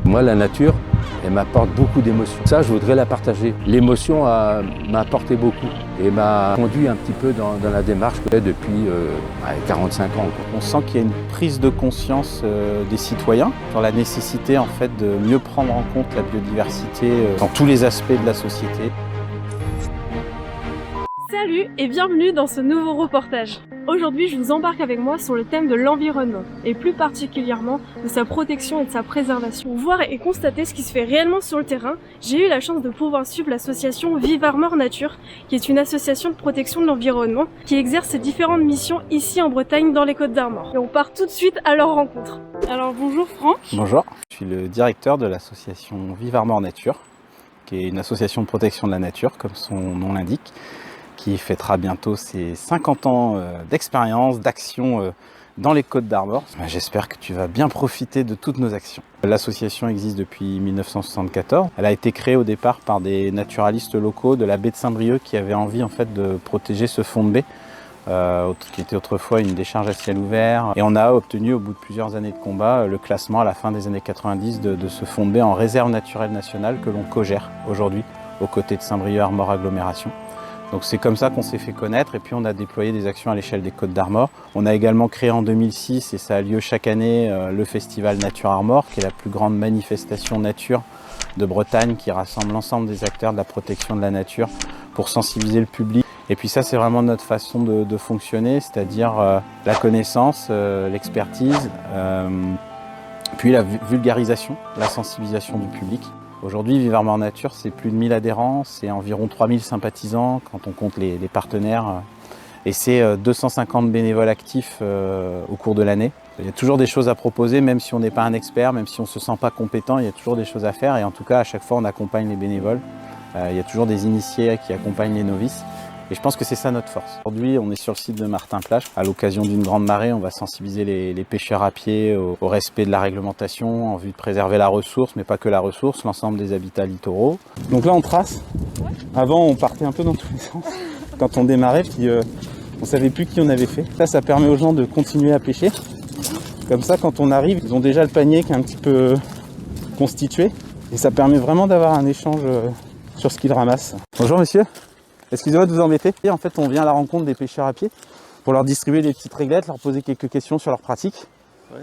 Moi, la nature, elle m'apporte beaucoup d'émotions. Ça, je voudrais la partager. L'émotion m'a apporté beaucoup et m'a conduit un petit peu dans la démarche que j'ai depuis 45 ans. On sent qu'il y a une prise de conscience des citoyens sur la nécessité en fait de mieux prendre en compte la biodiversité dans tous les aspects de la société. Salut et bienvenue dans ce nouveau reportage. Aujourd'hui, je vous embarque avec moi sur le thème de l'environnement, et plus particulièrement de sa protection et de sa préservation. Pour voir et constater ce qui se fait réellement sur le terrain, j'ai eu la chance de pouvoir suivre l'association Vive Armor Nature, qui est une association de protection de l'environnement, qui exerce ses différentes missions ici en Bretagne, dans les Côtes d'Armor. Et on part tout de suite à leur rencontre. Alors bonjour Franck. Bonjour, je suis le directeur de l'association Vive Armor Nature, qui est une association de protection de la nature, comme son nom l'indique, qui fêtera bientôt ses 50 ans d'expérience, d'action dans les Côtes d'Armor. J'espère que tu vas bien profiter de toutes nos actions. L'association existe depuis 1974. Elle a été créée au départ par des naturalistes locaux de la baie de Saint-Brieuc qui avaient envie en fait de protéger ce fond de baie, qui était autrefois une décharge à ciel ouvert. Et on a obtenu au bout de plusieurs années de combat le classement à la fin des années 90 de ce fond de baie en réserve naturelle nationale que l'on co-gère aujourd'hui aux côtés de Saint-Brieuc Armor Agglomération. Donc c'est comme ça qu'on s'est fait connaître et puis on a déployé des actions à l'échelle des Côtes d'Armor. On a également créé en 2006, et ça a lieu chaque année, le festival Nature Armor, qui est la plus grande manifestation nature de Bretagne, qui rassemble l'ensemble des acteurs de la protection de la nature pour sensibiliser le public. Et puis ça, c'est vraiment notre façon de fonctionner, c'est-à-dire la connaissance, l'expertise, puis la vulgarisation, la sensibilisation du public. Aujourd'hui, Vive Armor Nature, c'est plus de 1000 adhérents, c'est environ 3000 sympathisants quand on compte les partenaires, et c'est 250 bénévoles actifs au cours de l'année. Il y a toujours des choses à proposer, même si on n'est pas un expert, même si on ne se sent pas compétent, il y a toujours des choses à faire, et en tout cas, à chaque fois, on accompagne les bénévoles. Il y a toujours des initiés qui accompagnent les novices. Et je pense que c'est ça notre force. Aujourd'hui, on est sur le site de Martin-Plage. À l'occasion d'une grande marée, on va sensibiliser les pêcheurs à pied au respect de la réglementation en vue de préserver la ressource, mais pas que la ressource, l'ensemble des habitats littoraux. Donc là, on trace. Avant, on partait un peu dans tous les sens. Quand on démarrait, puis on savait plus qui on avait fait. Là, ça permet aux gens de continuer à pêcher. Comme ça, quand on arrive, ils ont déjà le panier qui est un petit peu constitué. Et ça permet vraiment d'avoir un échange sur ce qu'ils ramassent. Bonjour monsieur. Excusez-moi de vous embêter. Et en fait, on vient à la rencontre des pêcheurs à pied pour leur distribuer des petites réglettes, leur poser quelques questions sur leur pratique. Ouais,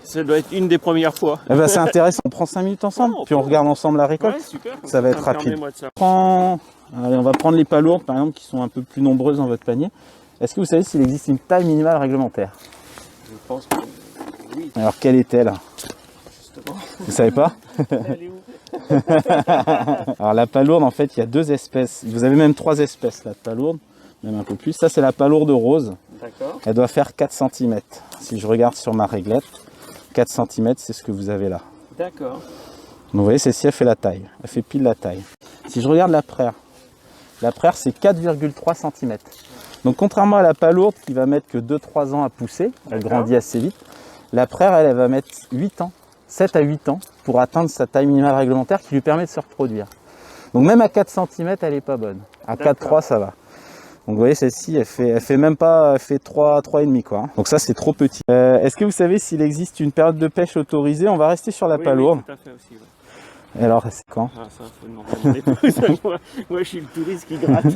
ça doit être une des premières fois. Eh ben, c'est intéressant. On prend 5 minutes ensemble, puis on regarde ensemble la récolte. Ouais, super. Ça va être rapide. Ça. Allez, on va prendre les palourdes, par exemple, qui sont un peu plus nombreuses dans votre panier. Est-ce que vous savez s'il existe une taille minimale réglementaire? Je pense que oui. Alors, quelle est-elle? Justement. Vous savez pas? Elle est où? Alors la palourde, en fait, il y a 2 espèces. Vous avez même 3 espèces là, de palourde, même un peu plus. Ça, c'est la palourde rose. D'accord. Elle doit faire 4 cm. Si je regarde sur ma réglette, 4 cm, c'est ce que vous avez là. D'accord. Donc, vous voyez, celle-ci, elle fait la taille. Elle fait pile la taille. Si je regarde la praire c'est 4,3 cm. Donc contrairement à la palourde qui va mettre que 2-3 ans à pousser, elle grandit assez vite, la praire, elle va mettre 8 ans. 7 à 8 ans pour atteindre sa taille minimale réglementaire qui lui permet de se reproduire. Donc même à 4 cm, elle n'est pas bonne. À 4,3, ça va. Donc vous voyez, celle-ci, elle fait même pas, elle fait 3,5 quoi. Hein. Donc ça, c'est trop petit. Est-ce que vous savez s'il existe une période de pêche autorisée? On va rester sur la palourde. Oui, tout à fait aussi. Ouais. Et alors, c'est quand? Ah, ça, faut demander à l'épouse. Moi, je suis le touriste qui gratte.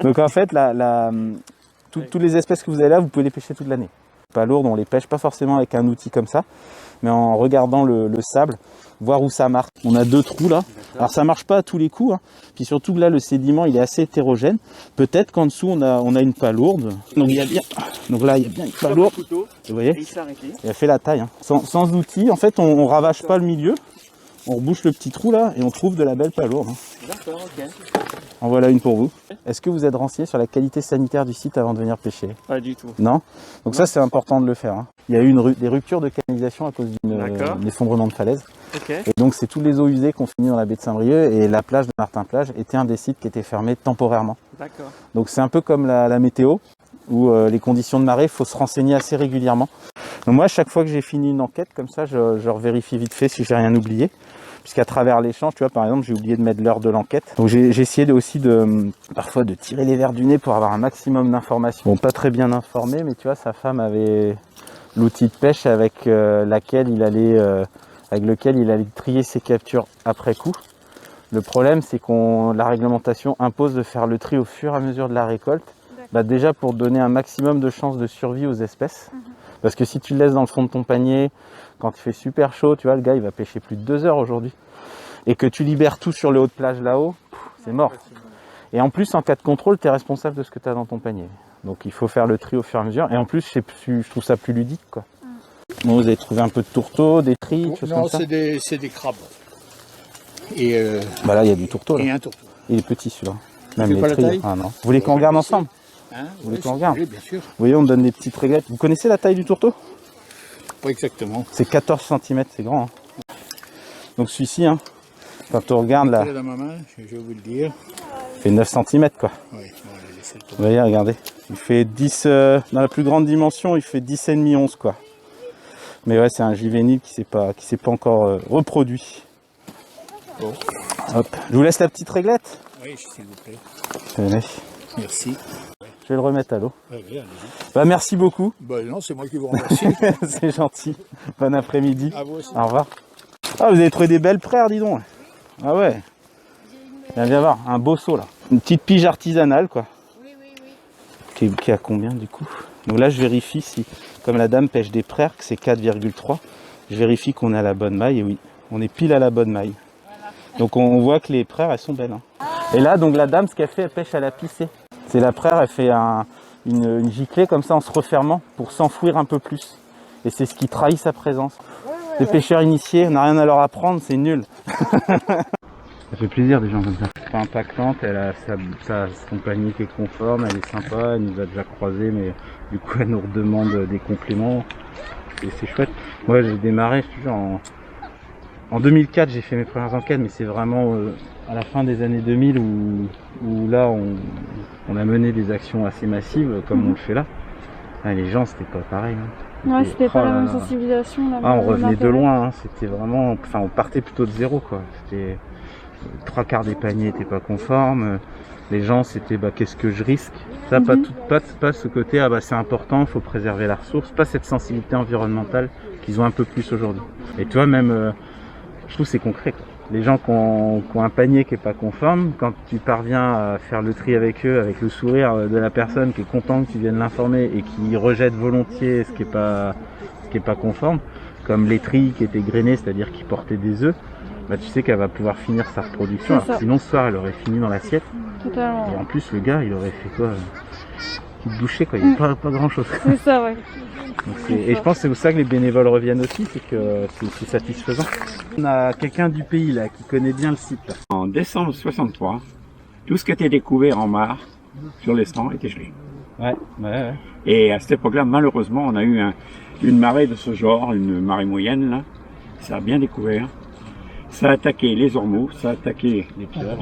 Donc en fait, toutes les espèces que vous avez là, vous pouvez les pêcher toute l'année. Palourde, on les pêche pas forcément avec un outil comme ça, mais en regardant le sable, voir où ça marche. On a 2 trous là. Alors ça marche pas à tous les coups, hein. Puis surtout que là le sédiment il est assez hétérogène. Peut-être qu'en dessous on a une palourde. Donc là il y a bien une palourde. Vous voyez, et elle fait la taille. Hein. Sans outil, en fait on ravage pas le milieu. On rebouche le petit trou là et on trouve de la belle palourde. Hein. D'accord, ok. En voilà une pour vous. Est-ce que vous êtes renseigné sur la qualité sanitaire du site avant de venir pêcher? Pas du tout. Non? Donc ça c'est important de le faire. Hein. Il y a eu des ruptures de canalisation à cause d'un effondrement de falaise. Okay. Et donc c'est toutes les eaux usées qu'on finit dans la baie de Saint-Brieuc et la plage de Martin-Plage était un des sites qui était fermé temporairement. D'accord. Donc c'est un peu comme la météo où les conditions de marée, il faut se renseigner assez régulièrement. Donc moi à chaque fois que j'ai fini une enquête comme ça, je revérifie vite fait si j'ai rien oublié. Puisqu'à travers l'échange, tu vois, par exemple, j'ai oublié de mettre l'heure de l'enquête. Donc j'ai essayé aussi parfois de tirer les verres du nez pour avoir un maximum d'informations. Bon, pas très bien informé, mais tu vois, sa femme avait l'outil de pêche avec laquelle il allait avec lequel il allait trier ses captures après coup. Le problème, c'est que la réglementation impose de faire le tri au fur et à mesure de la récolte. Bah déjà pour donner un maximum de chances de survie aux espèces. Parce que si tu le laisses dans le fond de ton panier, quand il fait super chaud, tu vois, le gars il va pêcher plus de 2 heures aujourd'hui. Et que tu libères tout sur le haut de plage là-haut, c'est mort. Et en plus, en cas de contrôle, tu es responsable de ce que tu as dans ton panier. Donc il faut faire le tri au fur et à mesure. Et en plus, je trouve ça plus ludique, quoi. Bon, vous avez trouvé un peu de tourteaux, des tris, des choses comme ça? Non, c'est des crabes. Et bah là, il y a du tourteau. Là. Et un tourteau. Il est petit celui-là. Même fait les pas la tris. taille Ah non. Vous voulez qu'on regarde ensemble? Hein, vous voulez oui, qu'on regarde? Oui, bien sûr. Vous voyez, on donne des petites réglettes. Vous connaissez la taille du tourteau? Pas exactement. C'est 14 cm, c'est grand. Hein. Donc celui-ci, hein, quand on regarde là, Dans ma main, je vais vous le dire. il fait 9 cm quoi. Oui, bon, allez, laissez le Vous tomber. voyez, regardez. Il fait 10, dans la plus grande dimension, il fait 10,5, 11 quoi. Mais ouais, c'est un juvénile qui s'est pas encore reproduit. Bon. Hop. Je vous laisse la petite réglette. Oui, s'il vous plaît. Tenez. Merci. Je vais le remettre à l'eau. Oui, allez-y. Bah merci beaucoup. Bah non, c'est moi qui vous remercie. C'est gentil. Bon après-midi. À vous aussi. Au revoir. Ah, vous avez trouvé des belles praires, dis donc. Ah ouais. Viens voir, un beau seau là. Une petite pige artisanale quoi. Qui a combien du coup? Donc là je vérifie si, comme la dame pêche des praires, que c'est 4,3. Je vérifie qu'on est à la bonne maille et oui, on est pile à la bonne maille. Donc on voit que les praires elles sont belles. Hein. Et là donc la dame ce qu'elle fait, elle pêche à la pissée. C'est la praire, elle fait une giclée comme ça en se refermant pour s'enfouir un peu plus. Et c'est ce qui trahit sa présence. Les pêcheurs initiés, on n'a rien à leur apprendre, c'est nul. Ça fait plaisir des gens comme ça. C'est pas impactante, elle a sa compagnie qui est conforme, elle est sympa, elle nous a déjà croisés, mais du coup elle nous redemande des compléments. Et c'est chouette. Moi j'ai démarré, je te jure, en 2004 j'ai fait mes premières enquêtes, mais c'est vraiment à la fin des années 2000 où là on a mené des actions assez massives comme on le fait là. Ah, les gens c'était pas pareil. Hein. Ouais, c'était pas la même là. sensibilisation. Ah, on revenait de loin, hein. C'était vraiment, enfin on partait plutôt de zéro quoi. C'était 3/4 des paniers n'étaient pas conformes. Les gens c'était bah qu'est-ce que je risque. Ça pas ce côté ah bah c'est important, il faut préserver la ressource, pas cette sensibilité environnementale qu'ils ont un peu plus aujourd'hui. Et toi même je trouve c'est concret quoi. Les gens qui ont un panier qui est pas conforme, quand tu parviens à faire le tri avec eux, avec le sourire de la personne qui est content que tu viennes l'informer et qui rejette volontiers ce qui est pas conforme, comme les tris qui étaient grainés, c'est-à-dire qui portaient des œufs, bah tu sais qu'elle va pouvoir finir sa reproduction. Alors, sinon ce soir elle aurait fini dans l'assiette. Totalement. Et en plus le gars il aurait fait quoi? Une bouchée quoi, il n'y a pas grand chose. C'est ça, ouais. Et je pense que c'est pour ça que les bénévoles reviennent aussi, c'est que c'est satisfaisant. On a quelqu'un du pays là qui connaît bien le site. Là. En décembre 63, tout ce qui était découvert en mare sur les stands était gelé. Ouais. Et à cette époque-là, malheureusement, on a eu une marée de ce genre, une marée moyenne là. Ça a bien découvert. Ça a attaqué les ormeaux, ça a attaqué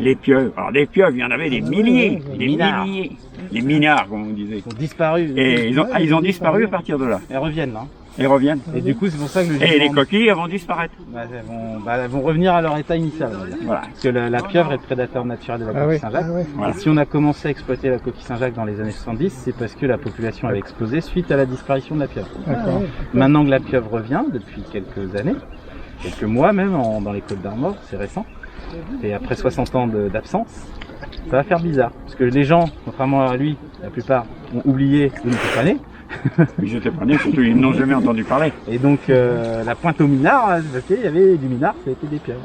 les pieuvres. Alors des pieuvres, il y en avait des milliers, des milliers. Les minards, comme on disait. Ils ont disparu. Et ils ont disparu à partir de là. Elles reviennent là. Ils reviennent. Et du coup c'est pour ça que le Et les coquilles, elles vont disparaître. elles vont revenir à leur état initial. On va dire. Voilà. Parce que la pieuvre est le prédateur naturel de la coquille Saint-Jacques. Voilà. Et si on a commencé à exploiter la coquille Saint-Jacques dans les années 70, c'est parce que la population avait explosé suite à la disparition de la pieuvre. Maintenant que la pieuvre revient, depuis quelques années, quelques mois même, dans les Côtes d'Armor, c'est récent, et après 60 ans d'absence, ça va faire bizarre. Parce que les gens, contrairement à lui, la plupart ont oublié de ne pas né. Ils étaient pas nés, surtout ils n'ont jamais entendu parler. Et donc la pointe au minard, il y avait du minard, ça a été des pieuvres.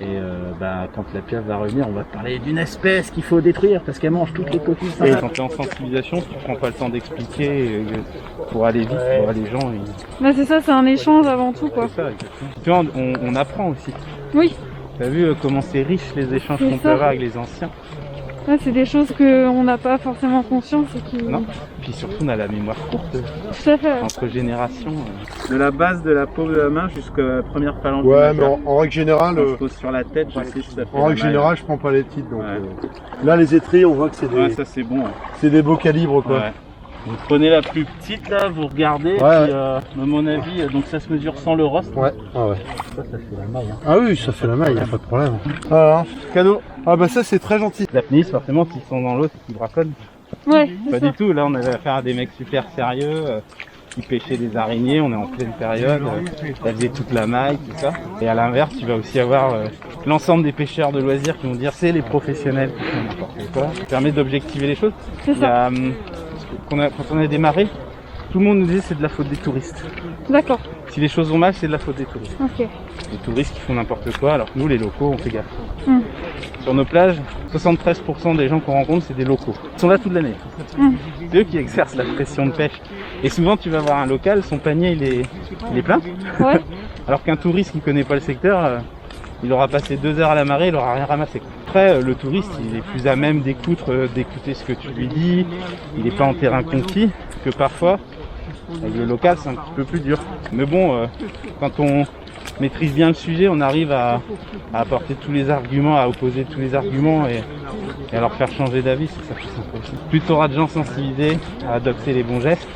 Et quand la pieuvre va revenir, on va parler d'une espèce qu'il faut détruire parce qu'elle mange toutes les coquilles. Et quand tu es en sensibilisation, tu prends pas le temps d'expliquer pour aller vite, pour aller les gens. Bah, c'est ça, c'est un échange avant tout, quoi. C'est ça, exactement. Tu vois, on apprend aussi. Oui. T'as vu comment c'est riche les échanges qu'on peut avoir avec les anciens. Ouais, c'est des choses qu'on n'a pas forcément conscience. Non. Puis surtout, on a la mémoire courte. Tout à fait. Entre générations. De la base de la paume de la main jusqu'à la première phalange. Ouais, mais en règle générale, je pose sur la tête, je sais si ça fait en règle générale, je prends pas les titres. Donc, là, les étriers, on voit que c'est des, ça c'est bon. c'est des beaux calibres, quoi. Ouais. Vous prenez la plus petite là, vous regardez, puis à mon avis, donc ça se mesure sans le rost. Ouais. Ça fait la maille. Hein. Ah oui, ça fait la maille, y a pas de problème. Voilà, cadeau. Ah bah ça c'est très gentil. Les apnéistes, forcément, s'ils sont dans l'eau, c'est qu'ils braconnent. Ouais. Pas du tout, là on avait affaire à des mecs super sérieux, qui pêchaient des araignées, on est en pleine période, elles faisaient toute la maille, tout ça. Et à l'inverse, tu vas aussi avoir l'ensemble des pêcheurs de loisirs qui vont dire c'est les professionnels qui font n'importe quoi. Ça permet d'objectiver les choses. C'est ça. Quand on a démarré, tout le monde nous disait c'est de la faute des touristes. D'accord. Si les choses vont mal, c'est de la faute des touristes. Ok. Les touristes qui font n'importe quoi, alors que nous, les locaux, on fait gaffe. Mm. Sur nos plages, 73% des gens qu'on rencontre, c'est des locaux. Ils sont là toute l'année. C'est eux qui exercent la pression de pêche. Et souvent, tu vas voir un local, son panier, il est plein. Ouais. Alors qu'un touriste qui connaît pas le secteur, il aura passé 2 heures à la marée, il aura rien ramassé. Après, le touriste, il est plus à même d'écouter ce que tu lui dis. Il n'est pas en terrain conquis, que parfois, avec le local, c'est un petit peu plus dur. Mais bon, quand on maîtrise bien le sujet, on arrive à apporter tous les arguments, à opposer tous les arguments et à leur faire changer d'avis, c'est ça qui est sympa aussi. Plus tu auras de gens sensibilisés à adopter les bons gestes,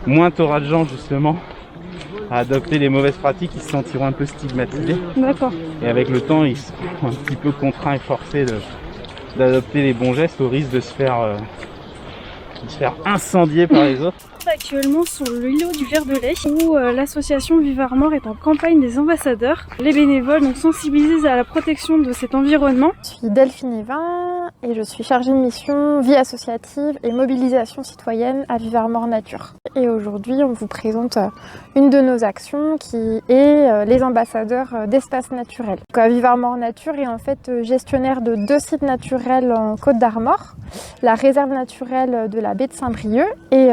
moins tu auras de gens justement à adopter les mauvaises pratiques, ils se sentiront un peu stigmatisés. D'accord. Et avec le temps, ils seront un petit peu contraints et forcés d'adopter les bons gestes au risque de se faire incendier par les autres. Actuellement sur l'îlot du Verdelais où l'association Vive Armor est en campagne des ambassadeurs. Les bénévoles donc sensibilisés à la protection de cet environnement. Je suis Delphine Evin et je suis chargée de mission vie associative et mobilisation citoyenne à Vive Armor Nature. Et aujourd'hui on vous présente une de nos actions qui est les ambassadeurs d'espaces naturels. Donc, Vive Armor Nature est en fait gestionnaire de 2 sites naturels en Côte d'Armor, la réserve naturelle de la baie de Saint-Brieuc et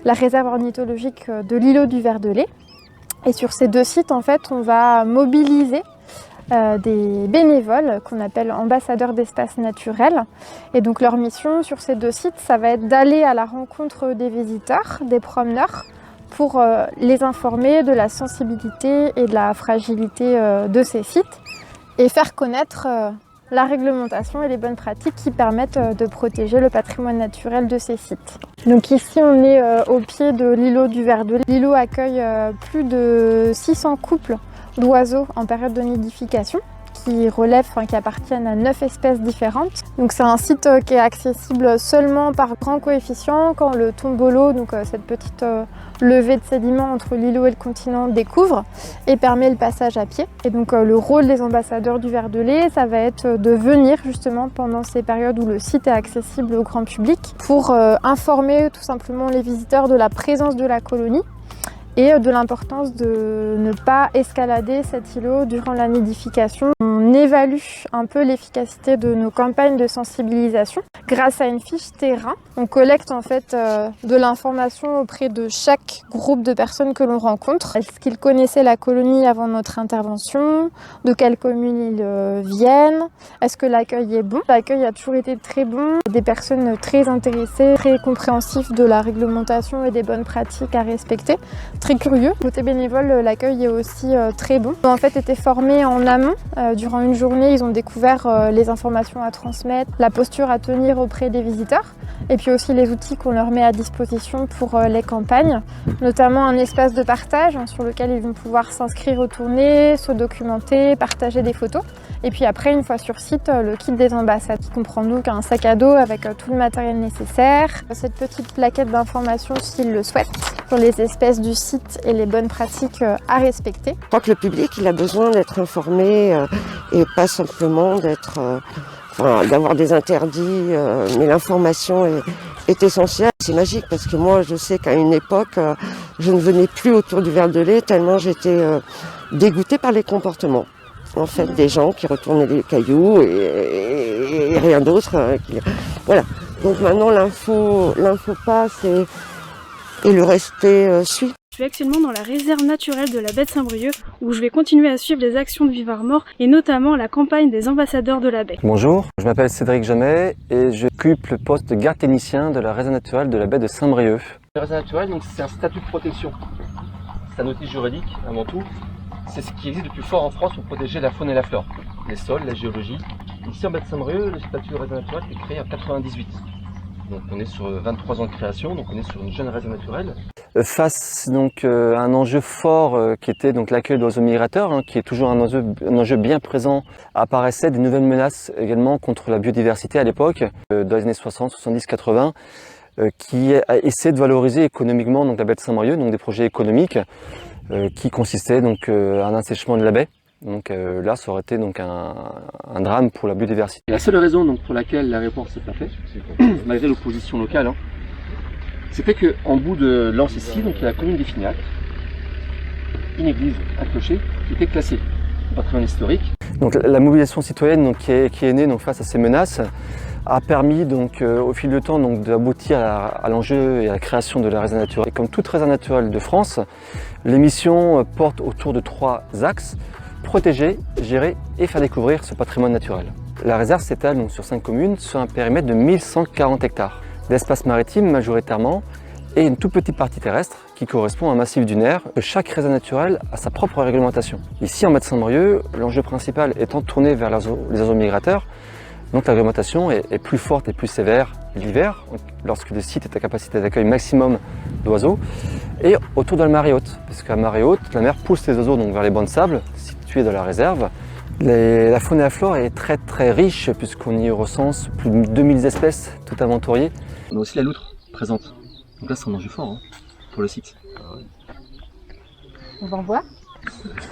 la réserve ornithologique de l'îlot du Verdelais. Et sur ces 2 sites, en fait, on va mobiliser des bénévoles qu'on appelle ambassadeurs d'espaces naturels. Et donc leur mission sur ces 2 sites, ça va être d'aller à la rencontre des visiteurs, des promeneurs, pour les informer de la sensibilité et de la fragilité de ces sites et faire connaître la réglementation et les bonnes pratiques qui permettent de protéger le patrimoine naturel de ces sites. Donc ici on est au pied de l'îlot du Verdelais. L'îlot accueille plus de 600 couples d'oiseaux en période de nidification qui appartiennent à 9 espèces différentes. Donc c'est un site qui est accessible seulement par grand coefficient quand le tombolo, donc cette petite levée de sédiments entre l'îlot et le continent, découvre et permet le passage à pied. Et donc le rôle des ambassadeurs du Verdelais, ça va être de venir justement pendant ces périodes où le site est accessible au grand public pour informer tout simplement les visiteurs de la présence de la colonie et de l'importance de ne pas escalader cet îlot durant la nidification. On évalue un peu l'efficacité de nos campagnes de sensibilisation grâce à une fiche terrain. On collecte en fait de l'information auprès de chaque groupe de personnes que l'on rencontre. Est-ce qu'ils connaissaient la colonie avant notre intervention? De quelle commune ils viennent? Est-ce que l'accueil est bon? L'accueil a toujours été très bon. Des personnes très intéressées, très compréhensives de la réglementation et des bonnes pratiques à respecter. Très curieux. Côté bénévole, l'accueil est aussi très bon. Ils ont en fait été formés en amont. Durant une journée, ils ont découvert les informations à transmettre, la posture à tenir auprès des visiteurs et puis aussi les outils qu'on leur met à disposition pour les campagnes, notamment un espace de partage sur lequel ils vont pouvoir s'inscrire aux tournées, se documenter, partager des photos. Et puis après, une fois sur site, le kit des ambassades qui comprend donc un sac à dos avec tout le matériel nécessaire, cette petite plaquette d'informations s'ils le souhaitent sur les espèces du site et les bonnes pratiques à respecter. Je crois que le public il a besoin d'être informé et pas simplement d'avoir des interdits, mais l'information est essentielle. C'est magique parce que moi je sais qu'à une époque, je ne venais plus autour du Verdelais tellement j'étais dégoûtée par les comportements. En fait, des gens qui retournaient les cailloux et rien d'autre. Voilà. Donc maintenant l'info passe et le respect suit. Je suis actuellement dans la réserve naturelle de la baie de Saint-Brieuc où je vais continuer à suivre les actions de Vive Armor et notamment la campagne des ambassadeurs de la baie. Bonjour, je m'appelle Cédric Jamet et j'occupe le poste de garde technicien de la réserve naturelle de la baie de Saint-Brieuc. La réserve naturelle, c'est un statut de protection. C'est un outil juridique avant tout. C'est ce qui existe le plus fort en France pour protéger la faune et la flore, les sols, la géologie. Ici en baie de Saint-Brieuc, le statut de réserve naturelle est créé en 98. Donc on est sur 23 ans de création, donc on est sur une jeune réserve naturelle. Face donc à un enjeu fort qui était donc l'accueil d'oiseaux migrateurs, qui est toujours un enjeu bien présent, apparaissaient des nouvelles menaces également contre la biodiversité à l'époque, dans les années 60, 70, 80. qui essaie de valoriser économiquement donc, la baie de Saint-Brieuc, donc des projets économiques qui consistaient donc, à un assèchement de la baie. Donc là, ça aurait été donc, un drame pour la biodiversité. Et la seule raison donc, pour laquelle l'aéroport s'est pas fait, malgré l'opposition locale, hein, c'était qu'en bout de l'Anse ici, donc, il y a la commune des Fignac, une église, un clocher, qui était classé au patrimoine historique. Donc, la mobilisation citoyenne donc, qui est née donc, face à ces menaces a permis donc, au fil du temps d'aboutir à l'enjeu et à la création de la réserve naturelle. Et comme toute réserve naturelle de France, l'émission porte autour de 3 axes: protéger, gérer et faire découvrir ce patrimoine naturel. La réserve s'étale donc sur 5 communes sur un périmètre de 1140 hectares d'espace maritime majoritairement et une toute petite partie terrestre qui correspond à un massif dunaire. Chaque réserve naturelle a sa propre réglementation. Ici en baie de Saint-Brieuc, l'enjeu principal étant tourné vers les oiseaux migrateurs, donc la réglementation est plus forte et plus sévère l'hiver, lorsque le site est à capacité d'accueil maximum d'oiseaux, et autour de la marée haute, parce qu'à marée haute, la mer pousse les oiseaux donc vers les bancs de sable situés dans la réserve. La faune et la flore est très très riche puisqu'on y recense plus de 2000 espèces, tout aventuriers. On a aussi la loutre présente. Donc là, c'est un enjeu fort hein, pour le site. On va en voir.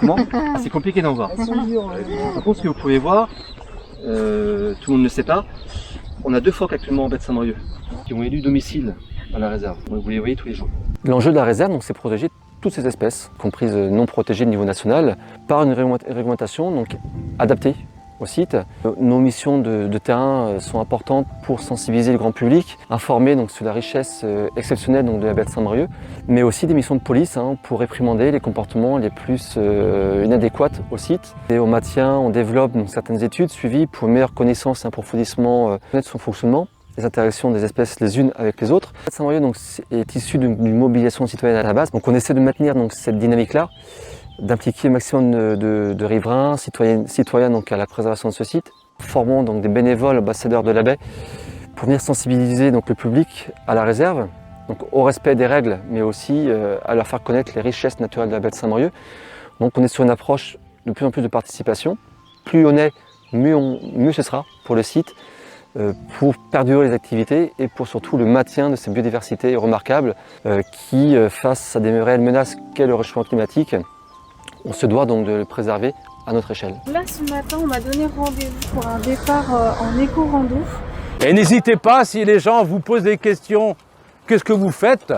Comment? C'est compliqué d'en voir. Par contre, ce que vous pouvez voir, tout le monde ne le sait pas, on a 2 phoques actuellement en baie de Saint-Brieuc qui ont élu domicile à la réserve. Vous les voyez tous les jours. L'enjeu de la réserve, c'est protéger toutes ces espèces, comprises non protégées au niveau national, par une réglementation donc, adaptée au site. Nos missions de terrain sont importantes pour sensibiliser le grand public, informer donc, sur la richesse exceptionnelle donc, de la baie de Saint-Brieuc, mais aussi des missions de police hein, pour réprimander les comportements les plus inadéquats au site. Et on développe donc, certaines études suivies pour une meilleure connaissance et approfondissement de son fonctionnement, les interactions des espèces les unes avec les autres. Saint-Brieuc donc, est issu d'une mobilisation citoyenne à la base, donc on essaie de maintenir donc, cette dynamique-là, d'impliquer le maximum de riverains, citoyens donc, à la préservation de ce site. Formons donc, des bénévoles ambassadeurs de la baie pour venir sensibiliser donc, le public à la réserve, donc, au respect des règles, mais aussi à leur faire connaître les richesses naturelles de la baie de Saint-Brieuc. Donc on est sur une approche de plus en plus de participation. Plus on est, mieux ce sera pour le site, pour perdurer les activités et pour surtout le maintien de cette biodiversité remarquable qui, face à des réelles menaces qu'est le réchauffement climatique, on se doit donc de le préserver à notre échelle. Là, ce matin, on m'a donné rendez-vous pour un départ en éco-rando. Et n'hésitez pas, si les gens vous posent des questions, qu'est-ce que vous faites?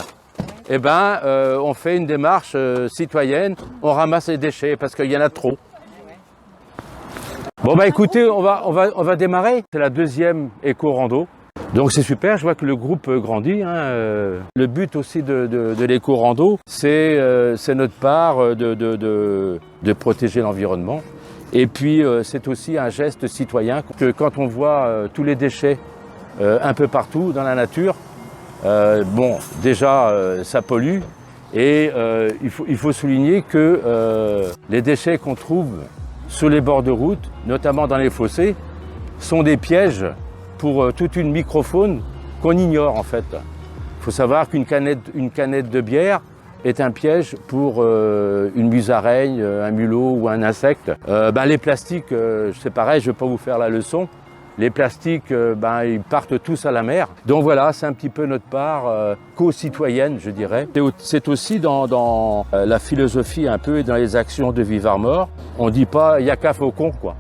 Eh ben, on fait une démarche citoyenne, on ramasse les déchets parce qu'il y en a trop. Bon bah écoutez, on va démarrer. C'est la 2e éco-rando. Donc c'est super, je vois que le groupe grandit. Hein. Le but aussi de l'éco-rando, c'est notre part de protéger l'environnement. Et puis c'est aussi un geste citoyen que quand on voit tous les déchets un peu partout dans la nature, bon déjà ça pollue et il faut souligner que les déchets qu'on trouve sur les bords de route, notamment dans les fossés, sont des pièges pour toute une microfaune qu'on ignore en fait. Il faut savoir qu'une canette de bière est un piège pour une musaraigne, un mulot ou un insecte. Les plastiques, c'est pareil, je ne vais pas vous faire la leçon. Les plastiques, ils partent tous à la mer. Donc voilà, c'est un petit peu notre part co-citoyenne, je dirais. C'est aussi dans la philosophie un peu et dans les actions de Vivart-Mort. On ne dit pas « il n'y a qu'à faucon », quoi.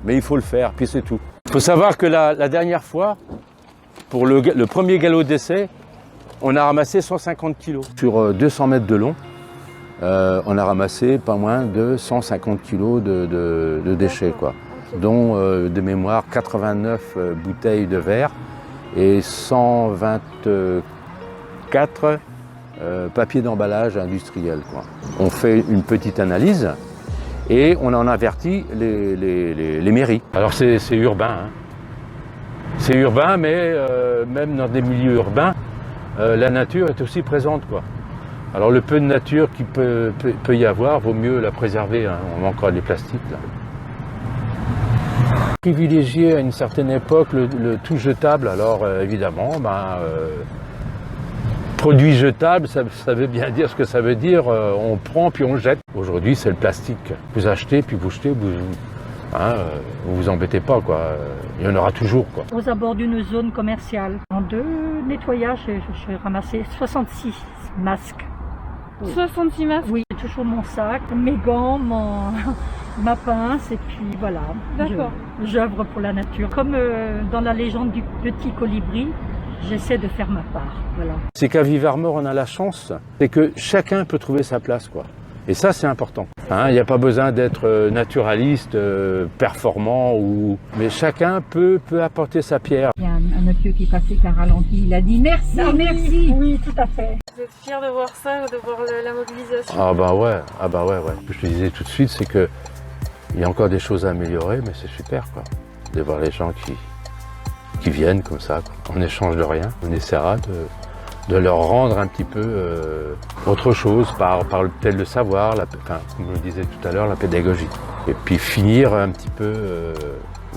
Mais il faut le faire, puis c'est tout. Il faut savoir que la dernière fois, pour le premier galop d'essai, on a ramassé 150 kilos. Sur 200 mètres de long, on a ramassé pas moins de 150 kilos de déchets, quoi. Dont de mémoire 89 bouteilles de verre et 124 papiers d'emballage industriel, quoi. On fait une petite analyse et on en avertit les mairies. Alors c'est urbain, hein. C'est urbain, mais même dans des milieux urbains, la nature est aussi présente, quoi. Alors le peu de nature qu'il peut y avoir, vaut mieux la préserver, hein. On a encore les plastiques là. Privilégier à une certaine époque le tout jetable, alors évidemment, produit jetable, ça veut bien dire ce que ça veut dire, on prend puis on jette. Aujourd'hui c'est le plastique, vous achetez puis vous jetez, Vous vous embêtez pas, quoi. Il y en aura toujours, quoi. Aux abords d'une zone commerciale. En 2 nettoyages, j'ai ramassé 66 masques. 66 masques? Oui, j'ai toujours mon sac, mes gants, ma pince, et puis voilà. D'accord. J'œuvre pour la nature. Comme dans la légende du petit colibri, j'essaie de faire ma part. Voilà. C'est qu'à Vivarmort, on a la chance, c'est que chacun peut trouver sa place, quoi. Et ça, c'est important. Il n'y a pas besoin d'être naturaliste, performant, mais chacun peut apporter sa pierre. Il y a un monsieur qui passait qui a ralenti, il a dit merci, merci. Oui, tout à fait. Vous êtes fiers de voir ça, de voir la mobilisation? Ah bah ouais. Ce que je te disais tout de suite, c'est que il y a encore des choses à améliorer, mais c'est super, quoi. De voir les gens qui viennent comme ça, quoi. On échange de rien. On essaiera de leur rendre un petit peu autre chose par peut-être le savoir, comme je le disais tout à l'heure, la pédagogie. Et puis finir un petit peu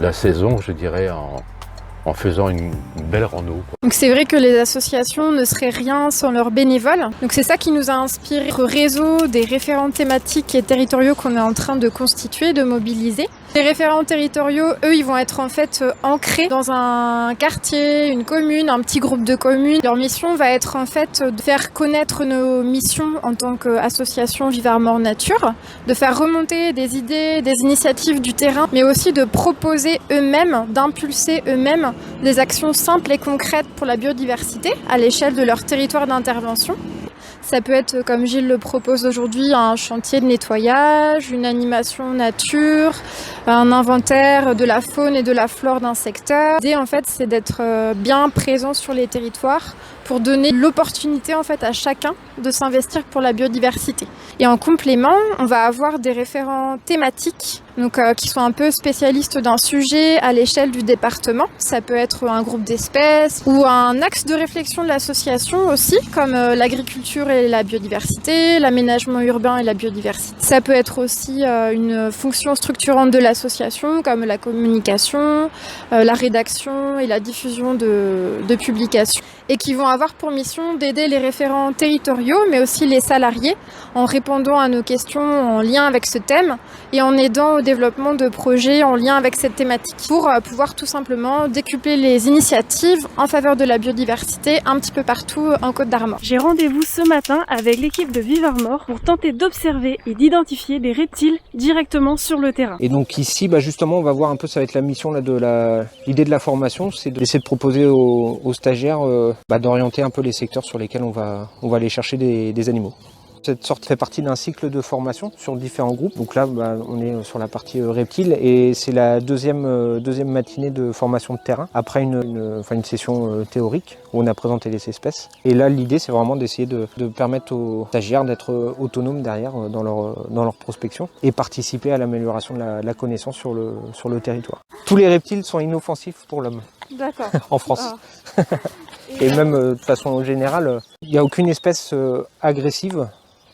la saison, je dirais, en faisant une belle rando, quoi. Donc c'est vrai que les associations ne seraient rien sans leurs bénévoles. Donc c'est ça qui nous a inspiré le réseau des référents thématiques et territoriaux qu'on est en train de constituer, de mobiliser. Les référents territoriaux, eux, ils vont être en fait ancrés dans un quartier, une commune, un petit groupe de communes. Leur mission va être en fait de faire connaître nos missions en tant qu'association Vivarmort Nature, de faire remonter des idées, des initiatives du terrain, mais aussi de proposer eux-mêmes, d'impulser eux-mêmes des actions simples et concrètes pour la biodiversité à l'échelle de leur territoire d'intervention. Ça peut être, comme Gilles le propose aujourd'hui, un chantier de nettoyage, une animation nature, un inventaire de la faune et de la flore d'un secteur. L'idée, en fait, c'est d'être bien présent sur les territoires pour donner l'opportunité, en fait, à chacun de s'investir pour la biodiversité. Et en complément, on va avoir des référents thématiques, donc qui sont un peu spécialistes d'un sujet à l'échelle du département. Ça peut être un groupe d'espèces ou un axe de réflexion de l'association aussi, comme l'agriculture et la biodiversité, l'aménagement urbain et la biodiversité. Ça peut être aussi une fonction structurante de l'association, comme la communication, la rédaction et la diffusion de publications, et qui vont avoir pour mission d'aider les référents territoriaux, mais aussi les salariés, en répondant à nos questions en lien avec ce thème et en aidant au développement de projets en lien avec cette thématique, pour pouvoir tout simplement décupler les initiatives en faveur de la biodiversité un petit peu partout en Côte-d'Armor. J'ai rendez-vous ce matin avec l'équipe de Vivarmort pour tenter d'observer et d'identifier des reptiles directement sur le terrain. Et donc ici, justement, on va voir un peu, ça va être la mission là, l'idée de la formation, c'est d'essayer de proposer aux stagiaires d'orienter un peu les secteurs sur lesquels on va aller chercher des animaux. Cette sorte fait partie d'un cycle de formation sur différents groupes. Donc là, on est sur la partie reptiles et c'est la deuxième matinée de formation de terrain après une session théorique où on a présenté les espèces. Et là, l'idée, c'est vraiment d'essayer de permettre aux stagiaires d'être autonomes derrière dans leur prospection et participer à l'amélioration de la connaissance sur le territoire. Tous les reptiles sont inoffensifs pour l'homme. D'accord. En France. Et même de façon générale, il n'y a aucune espèce agressive.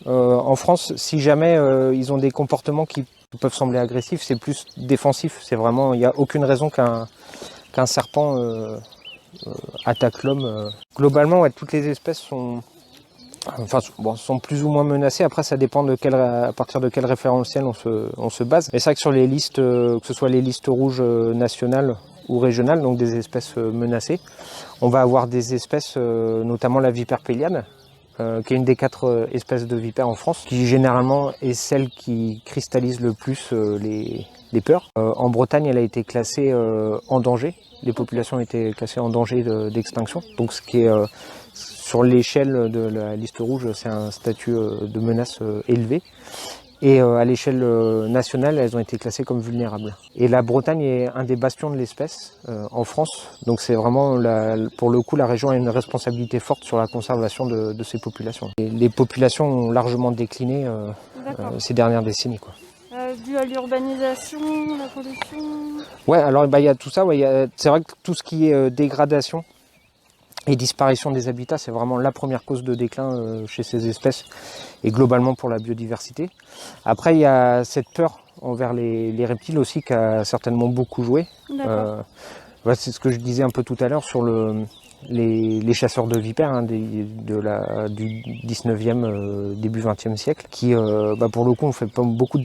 En France, si jamais ils ont des comportements qui peuvent sembler agressifs, c'est plus défensif. C'est vraiment, il n'y a aucune raison qu'un serpent attaque l'homme. Globalement, toutes les espèces sont plus ou moins menacées. Après, ça dépend à partir de quel référentiel on se base. Mais c'est vrai que sur les listes, que ce soit les listes rouges nationales ou régionales, donc des espèces menacées, on va avoir des espèces, notamment la vipère péliade, qui est une des 4 espèces de vipères en France, qui généralement est celle qui cristallise le plus les peurs. En Bretagne, elle a été classée en danger. Les populations ont été classées en danger d'extinction. Donc ce qui est sur l'échelle de la liste rouge, c'est un statut de menace élevé. Et à l'échelle nationale, elles ont été classées comme vulnérables. Et la Bretagne est un des bastions de l'espèce en France. Donc c'est vraiment, pour le coup, la région a une responsabilité forte sur la conservation de ces populations. Et les populations ont largement décliné ces dernières décennies, quoi. Dû à l'urbanisation, la pollution. Ouais, alors il y a tout ça. C'est vrai que tout ce qui est dégradation et disparition des habitats, c'est vraiment la première cause de déclin chez ces espèces et globalement pour la biodiversité. Après, il y a cette peur envers les reptiles aussi qui a certainement beaucoup joué. C'est ce que je disais un peu tout à l'heure sur les chasseurs de vipères du 19e, début 20e siècle, qui pour le coup ont fait beaucoup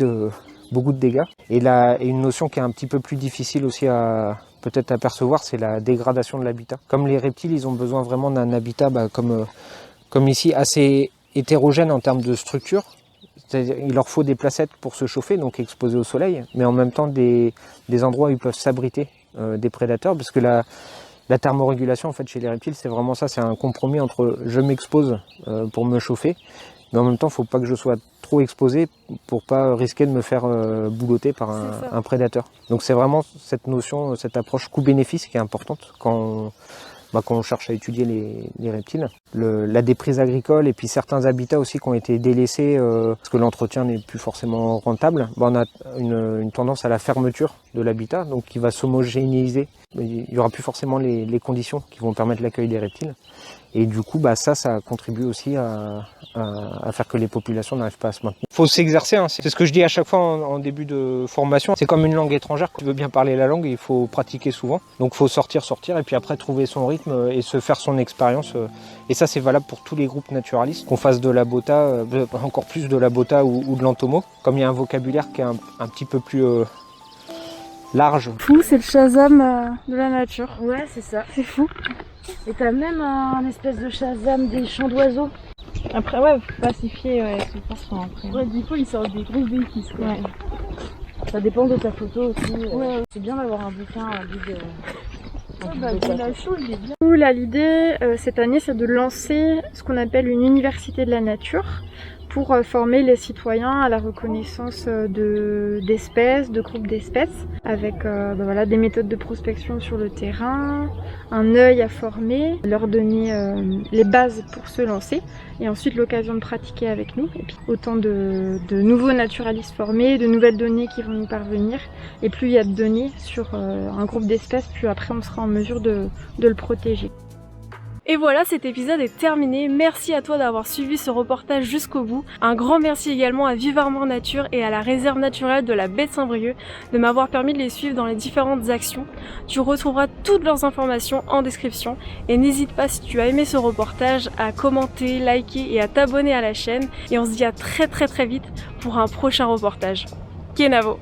beaucoup de dégâts. Et une notion qui est un petit peu plus difficile aussi à peut-être à percevoir, c'est la dégradation de l'habitat. Comme les reptiles, ils ont besoin vraiment d'un habitat comme ici, assez hétérogène en termes de structure. C'est-à-dire, il leur faut des placettes pour se chauffer, donc exposés au soleil, mais en même temps des endroits où ils peuvent s'abriter des prédateurs, parce que la thermorégulation en fait chez les reptiles, c'est vraiment ça, c'est un compromis entre je m'expose pour me chauffer, mais en même temps il ne faut pas que je sois trop exposé pour pas risquer de me faire boulotter par un prédateur. Donc c'est vraiment cette notion, cette approche coût-bénéfice qui est importante quand on cherche à étudier les reptiles. La déprise agricole et puis certains habitats aussi qui ont été délaissés parce que l'entretien n'est plus forcément rentable, on a une tendance à la fermeture de l'habitat, donc qui va s'homogénéiser. Il n'y aura plus forcément les conditions qui vont permettre l'accueil des reptiles. Et du coup, ça contribue aussi à faire que les populations n'arrivent pas à se maintenir. Il faut s'exercer, hein. C'est ce que je dis à chaque fois en début de formation. C'est comme une langue étrangère. Tu veux bien parler la langue, il faut pratiquer souvent. Donc il faut sortir, et puis après trouver son rythme et se faire son expérience. Et ça, c'est valable pour tous les groupes naturalistes. Qu'on fasse de la bota, encore plus de la bota ou de l'entomo. Comme il y a un vocabulaire qui est un petit peu plus large. Fou, c'est le Shazam de la nature. Ouais, c'est ça. C'est fou. Et t'as même un espèce de Shazam des chants d'oiseaux. Après, ouais, faut pacifier, c'est pas après. Ouais, des fois, ils sortent des grosses bêtises, quoi. Ouais. Ça dépend de ta photo aussi. Ouais. C'est bien d'avoir un bouquin, un guide. L'idée cette année, c'est de lancer ce qu'on appelle une université de la nature pour former les citoyens à la reconnaissance d'espèces, de groupes d'espèces, avec des méthodes de prospection sur le terrain, un œil à former, leur donner les bases pour se lancer, et ensuite l'occasion de pratiquer avec nous. Et puis autant de nouveaux naturalistes formés, de nouvelles données qui vont nous parvenir, et plus il y a de données sur un groupe d'espèces, plus après on sera en mesure de le protéger. Et voilà, cet épisode est terminé. Merci à toi d'avoir suivi ce reportage jusqu'au bout. Un grand merci également à Vivarmort Nature et à la réserve naturelle de la baie de Saint-Brieuc de m'avoir permis de les suivre dans les différentes actions. Tu retrouveras toutes leurs informations en description. Et n'hésite pas, si tu as aimé ce reportage, à commenter, liker et à t'abonner à la chaîne. Et on se dit à très vite pour un prochain reportage. Kenavo!